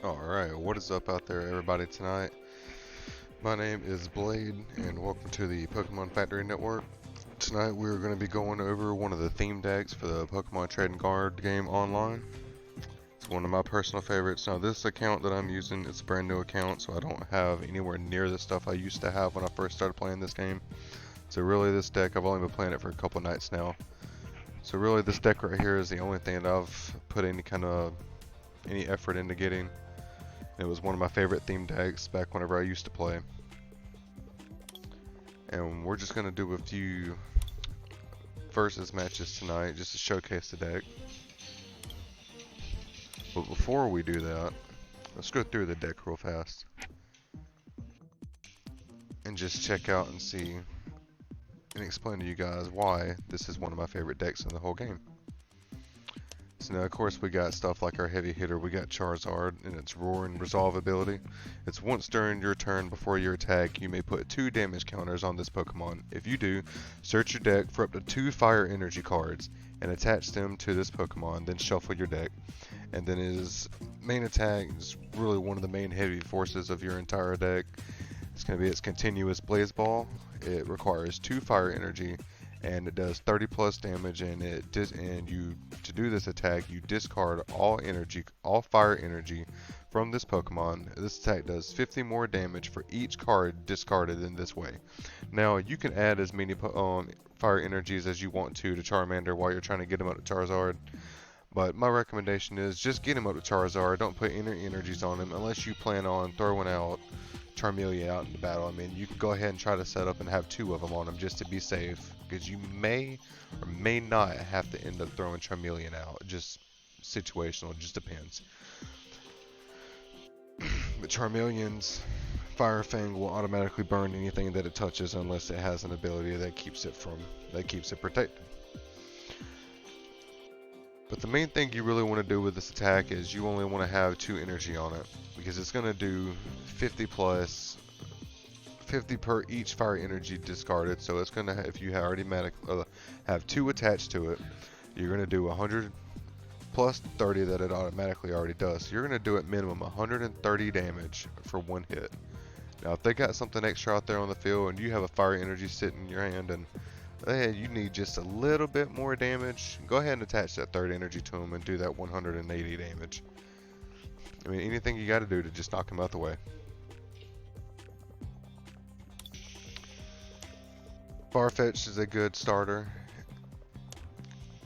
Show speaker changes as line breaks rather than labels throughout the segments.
Alright, what is up out there, everybody, tonight? My name is Blade, and welcome to the Pokemon Factory Network. Tonight we're going to be going over one of the theme decks for the Pokemon Trading Card game online. It's one of my personal favorites. Now, this account that I'm using, it's a brand new account, so I don't have anywhere near the stuff I used to have when I first started playing this game. So really, this deck, I've only been playing it for a couple nights now. So really, this deck right here is the only thing that I've put any effort into getting. It was one of my favorite theme decks back whenever I used to play. And we're just going to do a few versus matches tonight just to showcase the deck. But before we do that, let's go through the deck real fast. And just check out and see and explain to you guys why this is one of my favorite decks in the whole game. So now, of course, we got stuff like our heavy hitter. We got Charizard and its Roar and Resolve ability. It's once during your turn before your attack, you may put 2 damage counters on this Pokemon. If you do, search your deck for up to 2 Fire Energy cards and attach them to this Pokemon, then shuffle your deck. And then his main attack is really one of the main heavy forces of your entire deck. It's going to be its continuous Blaze Ball. It requires 2 Fire Energy, and it does 30 plus damage, and to do this attack, you discard all fire energy from this Pokemon. This attack does 50 more damage for each card discarded in this way. Now, you can add as many fire energies as you want to Charmander while you're trying to get him up to Charizard. But my recommendation is just get him up to Charizard. Don't put any energies on him unless you plan on throwing out Charmeleon out in the battle. I mean, you can go ahead and try to set up and have 2 of them on him just to be safe, because you may or may not have to end up throwing Charmeleon out. Just situational, it just depends. But Charmeleon's Fire Fang will automatically burn anything that it touches unless it has an ability that keeps it protected. But the main thing you really want to do with this attack is you only want to have 2 energy on it, because it's going to do 50 per each fire energy discarded. So it's going to, if you already have 2 attached to it, you're going to do 100 plus 30 that it automatically already does. So you're going to do at minimum 130 damage for 1 hit. Now, if they got something extra out there on the field and you have a fire energy sitting in your hand and you need just a little bit more damage, go ahead and attach that 3rd energy to him and do that 180 damage. I mean, anything you got to do to just knock him out the way. Farfetch'd is a good starter.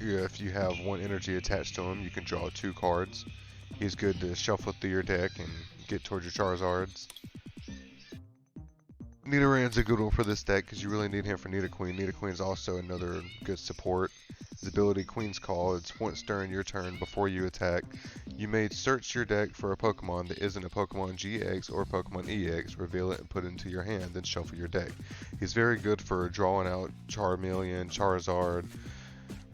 If you have 1 energy attached to him, you can draw 2 cards. He's good to shuffle through your deck and get towards your Charizards. Nidoran's a good one for this deck because you really need him for Nidoqueen. Nidoqueen's also another good support. His ability, Queen's Call, it's once during your turn before you attack. You may search your deck for a Pokemon that isn't a Pokemon GX or Pokemon EX, reveal it and put it into your hand, then shuffle your deck. He's very good for drawing out Charmeleon, Charizard,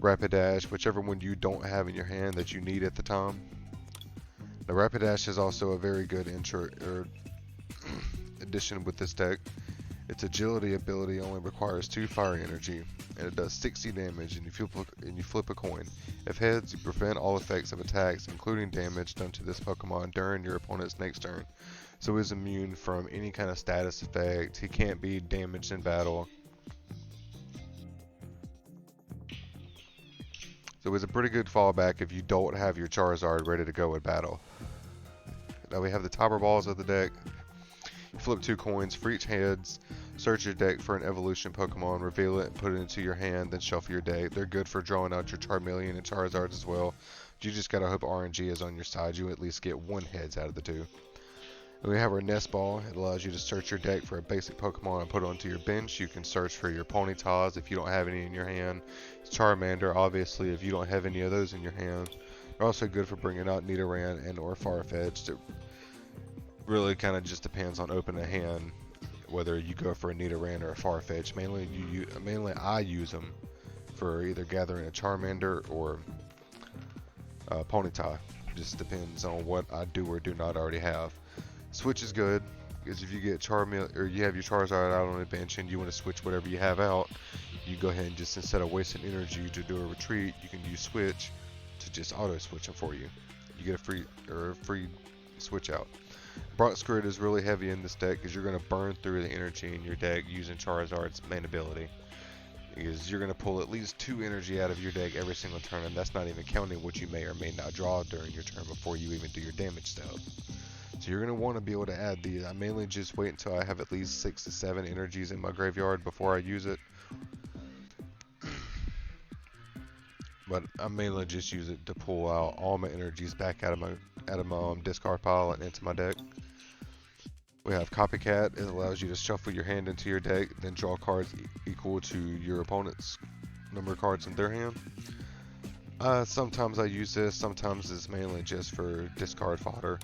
Rapidash, whichever one you don't have in your hand that you need at the time. Now, Rapidash is also a very good addition with this deck. Its agility ability only requires 2 fire energy, and it does 60 damage, and you flip a coin. If heads, you prevent all effects of attacks, including damage done to this Pokemon during your opponent's next turn. So he's immune from any kind of status effect. He can't be damaged in battle. So he's a pretty good fallback if you don't have your Charizard ready to go in battle. Now we have the Topper Balls of the deck. Flip 2 coins for each heads, search your deck for an evolution Pokemon, reveal it and put it into your hand, then shuffle your deck. They're good for drawing out your Charmeleon and Charizards as well. You just gotta hope RNG is on your side. You at least get 1 heads out of the 2. And we have our Nest Ball. It allows you to search your deck for a basic Pokemon and put it onto your bench. You can search for your Ponytas if you don't have any in your hand. Charmander, obviously, if you don't have any of those in your hand. They're also good for bringing out Nidoran and or Farfetch'd. Really kind of just depends on opening a hand whether you go for a Nidoran or a Farfetch'd. Mainly I use them for either gathering a Charmander or a Ponyta. Just depends on what I do or do not already have. Switch is good because if you get Charmeleon or you have your Charizard out on the bench and you want to switch whatever you have out, you go ahead and just, instead of wasting energy to do a retreat, you can use Switch to just auto switch them for you. You get a free switch out. Brock's Grid is really heavy in this deck because you're going to burn through the energy in your deck using Charizard's main ability. Because you're going to pull at least 2 energy out of your deck every single turn, and that's not even counting what you may or may not draw during your turn before you even do your damage step. So you're going to want to be able to add these. I mainly just wait until I have at least 6 to 7 energies in my graveyard before I use it. But I mainly just use it to pull out all my energies back out of my discard pile and into my deck. We have Copycat. It allows you to shuffle your hand into your deck, then draw cards equal to your opponent's number of cards in their hand. Sometimes I use this, sometimes it's mainly just for discard fodder.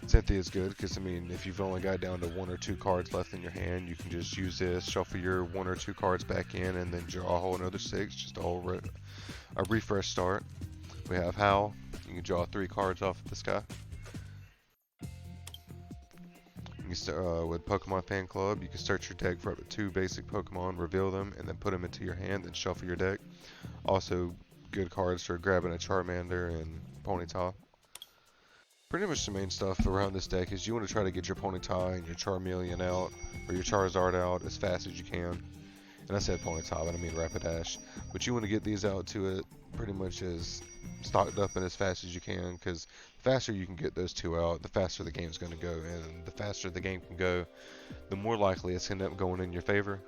Cynthia is good because, I mean, if you've only got down to 1 or 2 cards left in your hand, you can just use this, shuffle your 1 or 2 cards back in, and then draw a whole another 6, just a refresh start. We have Howl. You can draw 3 cards off of this guy. You start, with Pokemon Fan Club, you can search your deck for up to 2 basic Pokemon, reveal them, and then put them into your hand, then shuffle your deck. Also, good cards for grabbing a Charmander and Ponyta. Pretty much the main stuff around this deck is you want to try to get your Ponyta and your Charmeleon out, or your Charizard out as fast as you can. And I said Ponyta, but I mean Rapidash. But you want to get these out to it pretty much as stocked up and as fast as you can, because the faster you can get those 2 out, the faster the game's going to go. And the faster the game can go, the more likely it's going to end up going in your favor.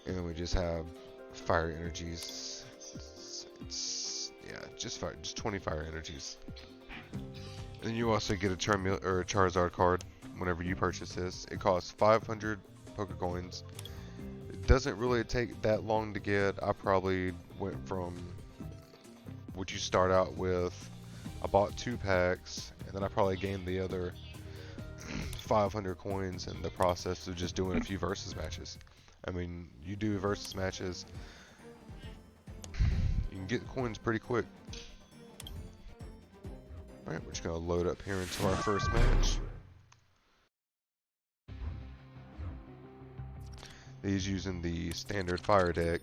And then we just have fire energies. Yeah, just 20 fire energies. And you also get a Charizard card whenever you purchase this. It costs 500 Pokecoins. It doesn't really take that long to get. I probably went from what you start out with. I bought 2 packs, and then I probably gained the other 500 coins in the process of just doing a few versus matches. I mean, you do versus matches, you can get coins pretty quick. Alright, we're just going to load up here into our first match. He's using the standard fire deck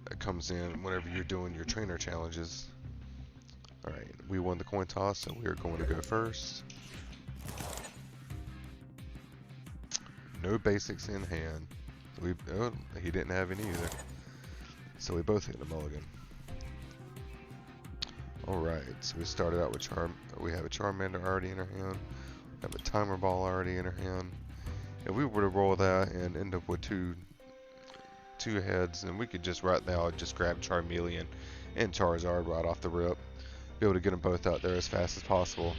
that comes in whenever you're doing your trainer challenges. Alright, we won the coin toss, so we are going to go first. No basics in hand. Oh, he didn't have any either. So we both hit a mulligan. Alright, so we started out with we have a Charmander already in our hand. We have a Timer Ball already in our hand. If we were to roll that and end up with two heads, then we could just right now just grab Charmeleon and Charizard right off the rip. Be able to get them both out there as fast as possible.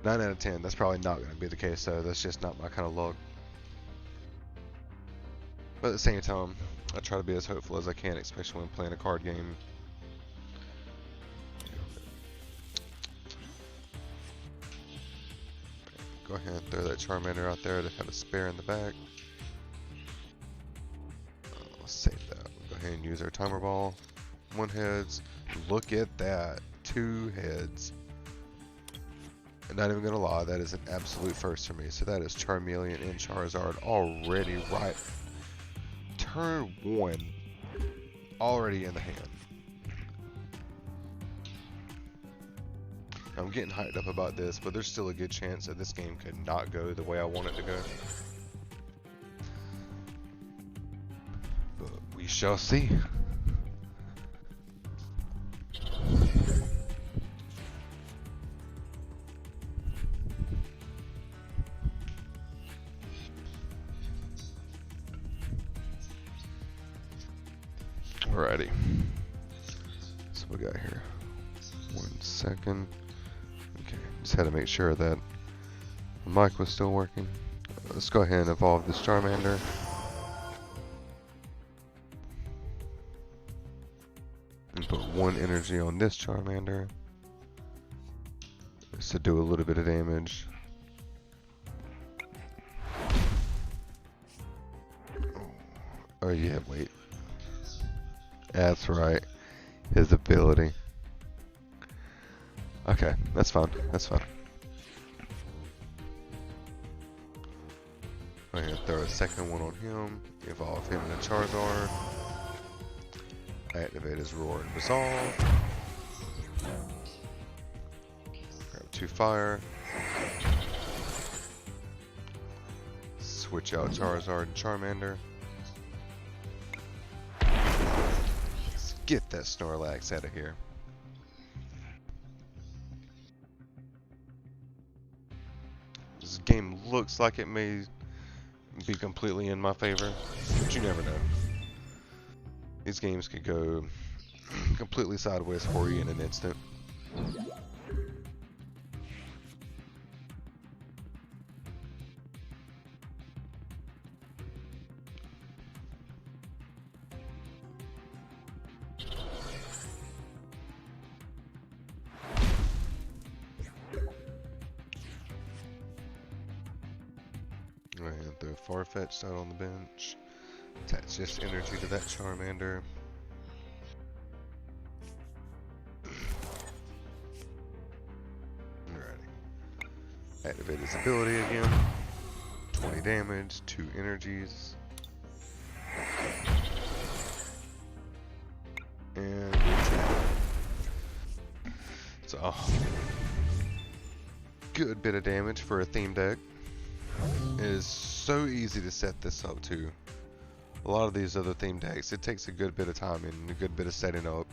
9 out of 10, that's probably not going to be the case though. That's just not my kind of luck. But at the same time, I try to be as hopeful as I can, especially when playing a card game. Go ahead and throw that Charmander out there to have a spare in the back. I'll save that. We'll go ahead and use our Timer Ball. 1 heads. Look at that. 2 heads. And not even gonna lie, that is an absolute first for me. So that is Charmeleon and Charizard already right. Turn 1 already in the hand. I'm getting hyped up about this, but there's still a good chance that this game could not go the way I want it to go. But we shall see. Alrighty. So we got here. 1 second. Okay, just had to make sure that the mic was still working. Let's go ahead and evolve this Charmander. And put 1 energy on this Charmander. Just to do a little bit of damage. Oh yeah, wait. That's right. His ability. Okay, that's fine. That's fine. I'm gonna throw a second one on him. Evolve him into Charizard. Activate his Roar and Resolve. to fire. Switch out Charizard and Charmander. Let's get that Snorlax out of here. This game looks like it may be completely in my favor, but you never know. These games could go completely sideways for you in an instant. And throw Farfetch'd out on the bench. Attach this energy to that Charmander. Alrighty. Activate his ability again. 20 damage, 2 energies. And attack. So, good bit of damage for a theme deck. It is so easy to set this up too. A lot of these other theme decks, it takes a good bit of time and a good bit of setting up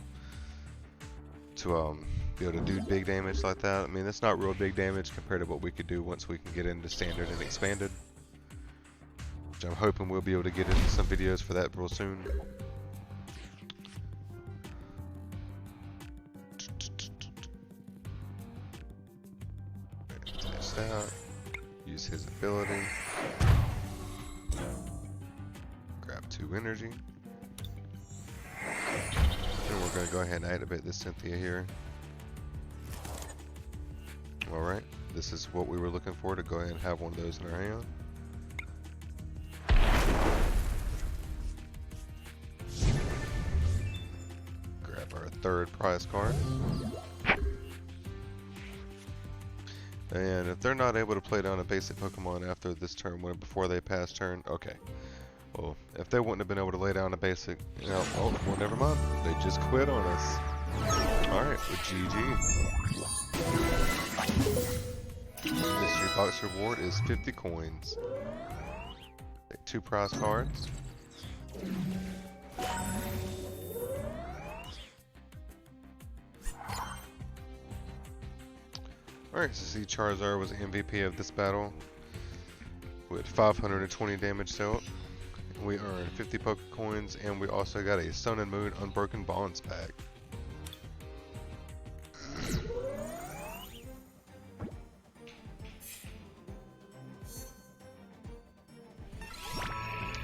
to be able to do big damage like that. I mean, that's not real big damage compared to what we could do once we can get into standard and expanded, which I'm hoping we'll be able to get into some videos for that real soon. Attach that. Use his ability. Grab 2 energy. And we're going to go ahead and activate this Cynthia here. Alright, this is what we were looking for, to go ahead and have one of those in our hand. Grab our 3rd prize card. And if they're not able to play down a basic Pokemon after this turn, before they pass turn, okay. Well, if they wouldn't have been able to lay down a basic, you know, oh, well, never mind. They just quit on us. Alright, well, GG. Mystery box reward is 50 coins. Take 2 prize cards. Alright, so see Charizard was MVP of this battle with 520 damage dealt. We earned 50 Pokecoins, and we also got a Sun and Moon Unbroken Bonds pack.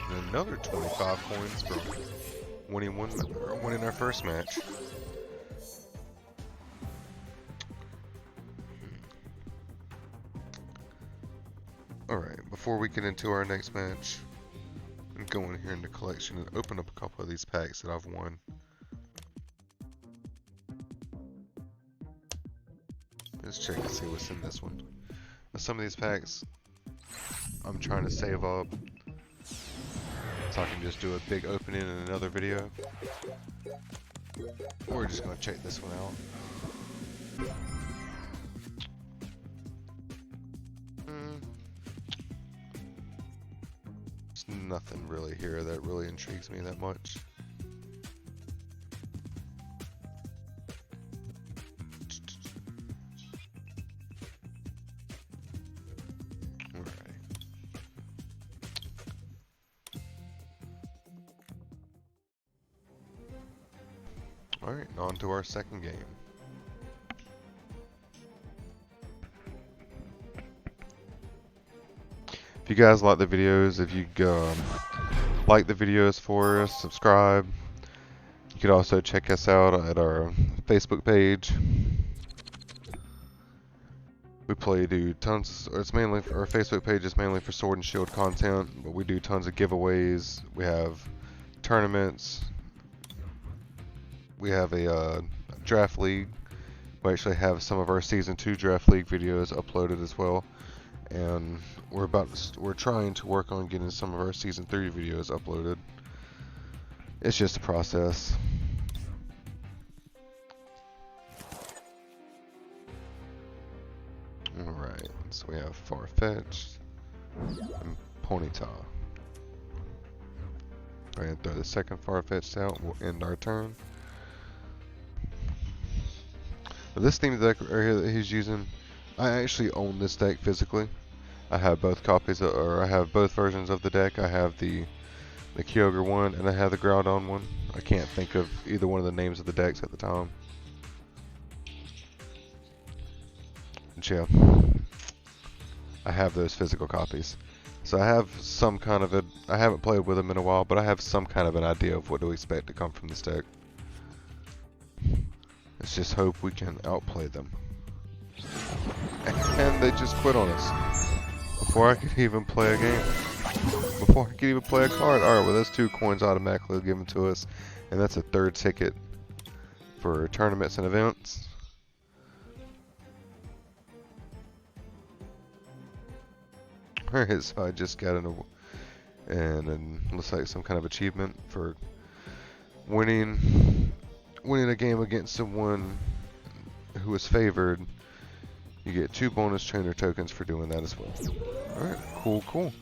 And another 25 coins from winning our first match. Alright, before we get into our next match, I'm going here in the collection and open up a couple of these packs that I've won. Let's check and see what's in this one. Now, some of these packs I'm trying to save up so I can just do a big opening in another video. We're just going to check this one out. Nothing really here that really intrigues me that much. Alright, on to our second game. If you guys like the videos, if you like the videos for us, subscribe. You could also check us out at our Facebook page. We do tons, it's mainly, our Facebook page is mainly for Sword and Shield content, but we do tons of giveaways. We have tournaments. We have a draft league. We actually have some of our season 2 draft league videos uploaded as well. And we're trying to work on getting some of our season 3 videos uploaded. It's just a process. Alright, so we have Farfetch'd and Ponyta. Alright, throw the second Farfetch'd out, we'll end our turn. But this theme deck right here that he's using, I actually own this deck physically. I have both copies, or I have both versions of the deck. I have the Kyogre one, and I have the Groudon one. I can't think of either one of the names of the decks at the time. But yeah, I have those physical copies. So I have some kind of I haven't played with them in a while, but I have some kind of an idea of what to expect to come from this deck. Let's just hope we can outplay them. And they just quit on us before I could even play a game. Before I could even play a card. Alright, well, those 2 coins automatically given to us. And that's a 3rd ticket for tournaments and events. Alright, so I just got and looks like some kind of achievement for winning a game against someone who is favored. You get 2 bonus trainer tokens for doing that as well. Alright, cool.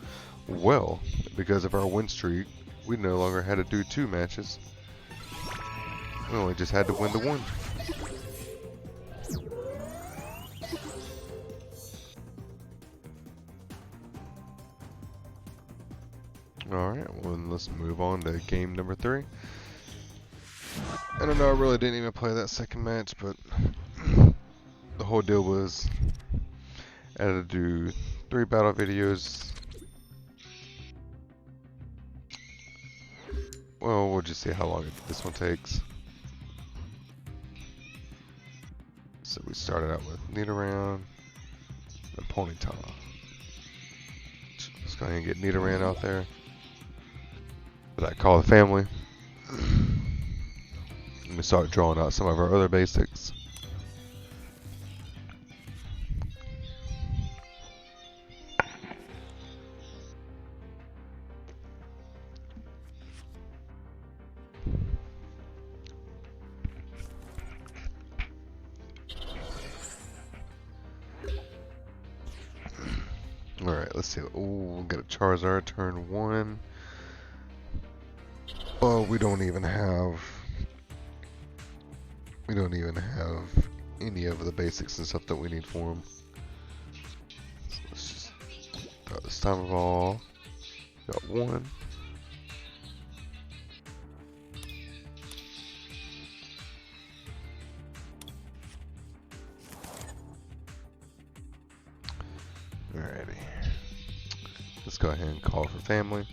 Well, because of our win streak, we no longer had to do 2 matches. We only just had to win the 1. Alright, well, let's move on to game number 3. I don't know, I really didn't even play that second match, but the whole deal was I had to do 3 battle videos. Well, we'll just see how long this one takes. So we started out with Nidoran and Ponyta. Let's go ahead and get Nidoran out there. But I call the family. Let me start drawing out some of our other basics. Alright, let's see. Oh, we'll get a Charizard turn 1. Oh, we don't even have any of the basics and stuff that we need for him. So let's just throw this time of all. Got 1. Alrighty. Let's go ahead and call for family.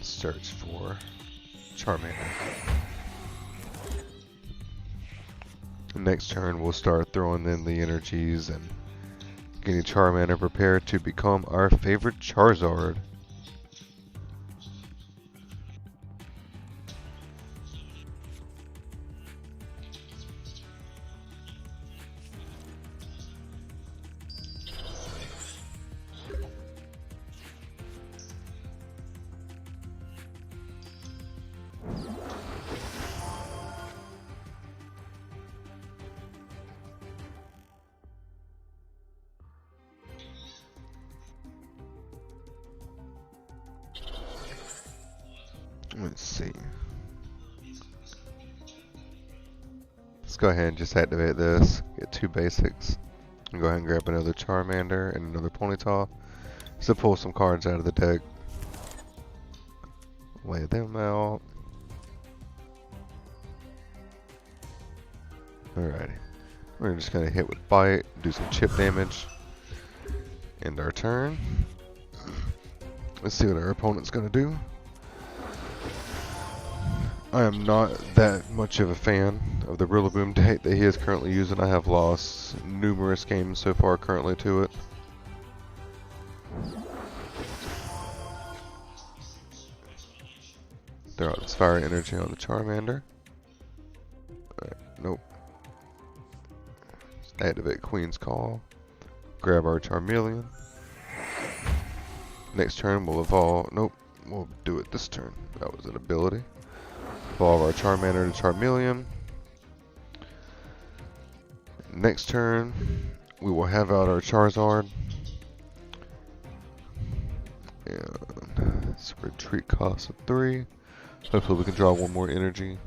Search for Charmander. Next turn we'll start throwing in the energies and getting Charmander prepared to become our favorite Charizard. Let's see. Let's go ahead and just activate this. Get 2 basics. And go ahead and grab another Charmander and another Ponyta. Just to pull some cards out of the deck. Lay them out. Alrighty. We're just gonna hit with Bite, do some chip damage. End our turn. Let's see what our opponent's gonna do. I am not that much of a fan of the Rillaboom deck that he is currently using. I have lost numerous games so far currently to it. Throw out this fire energy on the Charmander. Nope. Just activate Queen's Call. Grab our Charmeleon. Next turn we'll evolve. Nope. We'll do it this turn. That was an ability. Evolve our Charmander to Charmeleon. Next turn, we will have out our Charizard. And it's retreat cost of 3. Hopefully we can draw one more energy.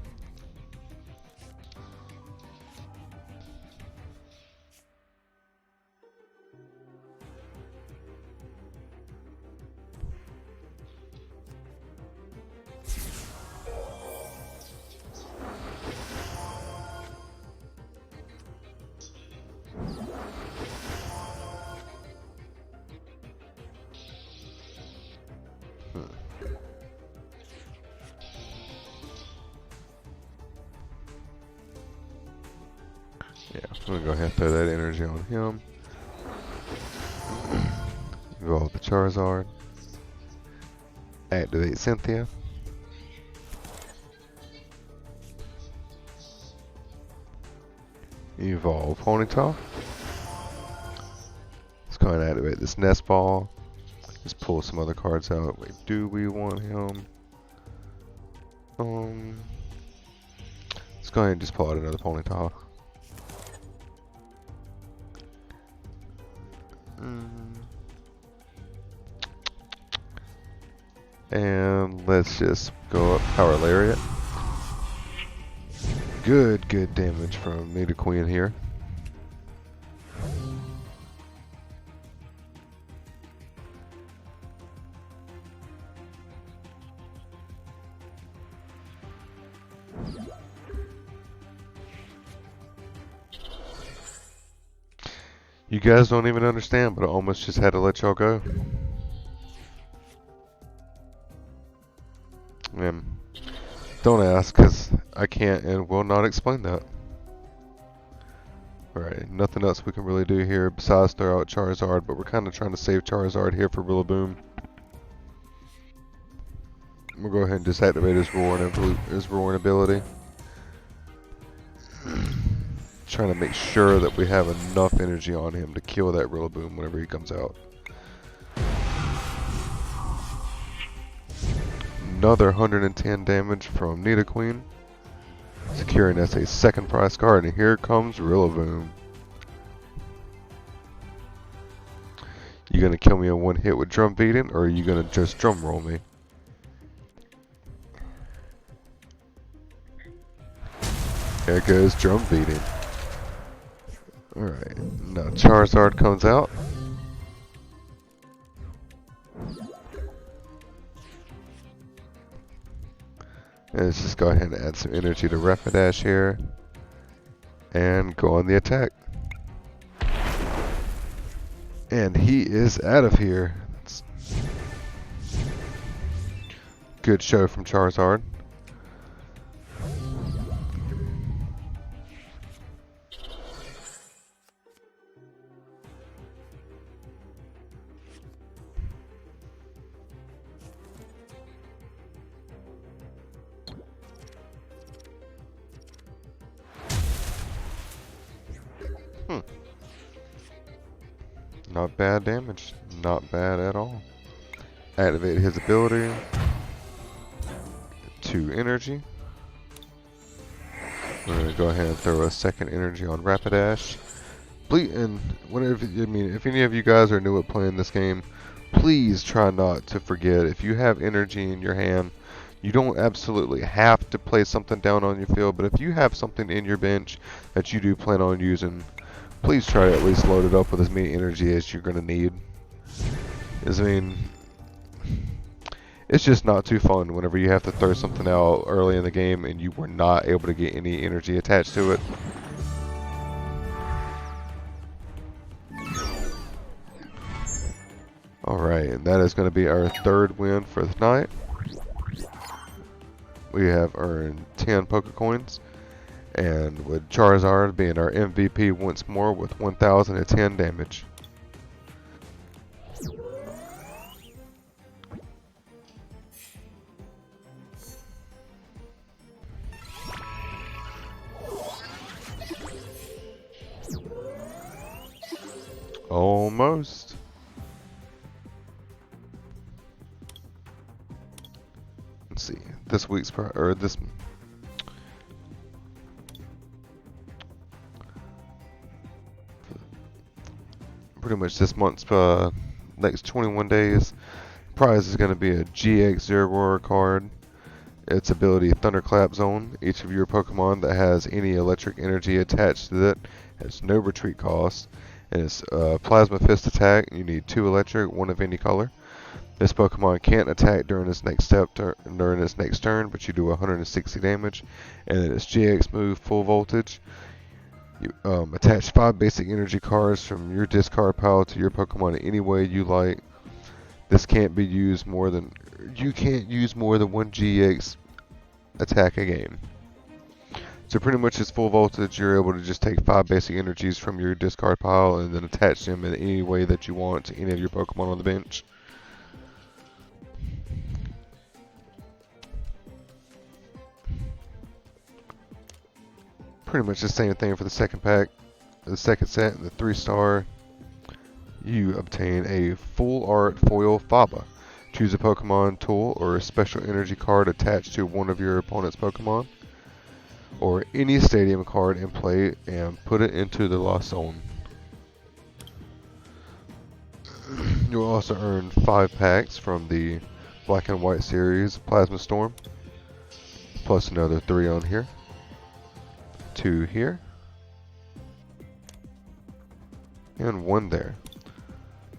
Yeah, I'm gonna go ahead and throw that energy on him. Evolve the Charizard. Activate Cynthia. Evolve Ponyta. Let's go ahead and activate this Nest Ball. Just pull some other cards out. Wait, do we want him? Let's go ahead and just pull out another Ponyta. And let's just go up Power Lariat. Good damage from Nidoqueen here. You guys don't even understand, but I almost just had to let y'all go. And don't ask, because I can't and will not explain that. Alright, nothing else we can really do here besides throw out Charizard, but we're kind of trying to save Charizard here for Rillaboom. We'll go ahead and disactivate his roaring ability. Trying to make sure that we have enough energy on him to kill that Rillaboom whenever he comes out. Another 110 damage from Nidoqueen, securing us a second prize card, and here comes Rillaboom. You gonna kill me in one hit with drum beating, or are you gonna just drum roll me? There goes drum beating. Alright, now Charizard comes out. And let's just go ahead and add some energy to Rapidash here. And go on the attack. And he is out of here. That's good show from Charizard. Not bad damage. Not bad at all. Activate his ability. 2 energy. We're going to go ahead and throw a second energy on Rapidash. And whenever, if any of you guys are new at playing this game, please try not to forget, if you have energy in your hand, you don't absolutely have to play something down on your field, but if you have something in your bench that you do plan on using, please try to at least load it up with as many energy as you're going to need. It's just not too fun whenever you have to throw something out early in the game and you were not able to get any energy attached to it. Alright, and that is going to be our 3rd win for the night. We have earned 10 Pokecoins. And with Charizard being our MVP once more with 1010 damage. Almost. Let's see. This week's pretty much this month's next 21 days. Prize is going to be a GX Zeraora card. Its ability Thunderclap Zone. Each of your Pokemon that has any electric energy attached to it has no retreat cost. And it's Plasma Fist attack. You need 2 electric, 1 of any color. This Pokemon can't attack during its next turn, but you do 160 damage. And then its GX move, Full Voltage. You attach 5 basic energy cards from your discard pile to your Pokemon in any way you like. This can't be used more than you can't use more than 1 GX attack a game. So pretty much it's Full Voltage. You're able to just take 5 basic energies from your discard pile and then attach them in any way that you want to any of your Pokemon on the bench. Pretty much the same thing for the second pack, the second set, the 3-star. You obtain a full art foil Faba. Choose a Pokemon tool or a special energy card attached to one of your opponent's Pokemon, or any stadium card in play, and put it into the Lost Zone. You'll also earn 5 packs from the Black and White series Plasma Storm, plus another 3 on here. 2 here, and 1 there.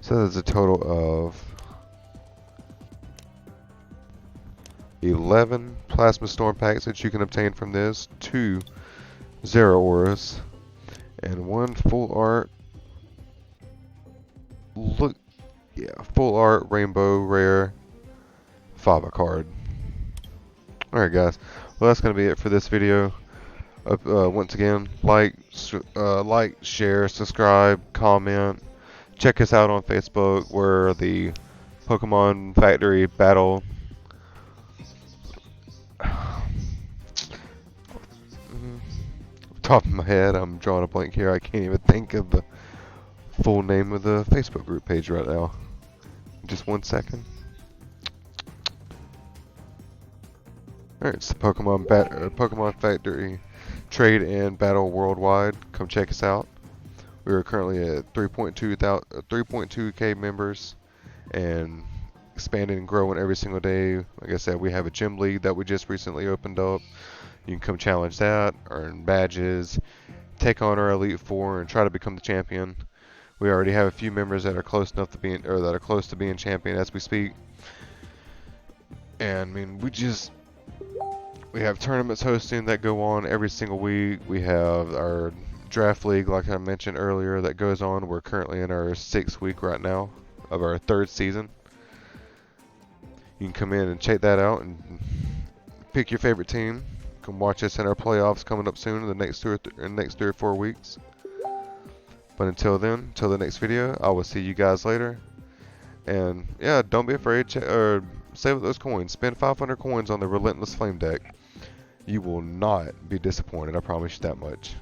So that's a total of 11 Plasma Storm packs that you can obtain from this, 2 Zeraoras, and 1 full art. Full art Rainbow Rare Faba card. Alright guys, well that's going to be it for this video. Once again, like, share, subscribe, comment. Check us out on Facebook. We're the Pokemon Factory Battle. Top of my head, I'm drawing a blank here. I can't even think of the full name of the Facebook group page right now. Just 1 second. Alright, it's the Pokemon Factory Trade and Battle Worldwide. Come check us out. We are currently at 3.2k members and expanding and growing every single day. Like I said, we have a gym league that we just recently opened up. You can come challenge that, earn badges, take on our Elite Four, and try to become the champion. We already have a few members that are close enough to being, or that are close to being champion as we speak. And I mean, we have tournaments hosting that go on every single week. We have our draft league, like I mentioned earlier, that goes on. We're currently in our 6th week right now of our 3rd season. You can come in and check that out and pick your favorite team. Come watch us in our playoffs coming up soon in the next 3 or 4 weeks. But until then, until the next video, I will see you guys later. And yeah, don't be afraid to save up those coins. Spend 500 coins on the Relentless Flame deck. You will not be disappointed, I promise you that much.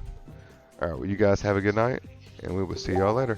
Alright, well you guys have a good night, and we will see y'all later.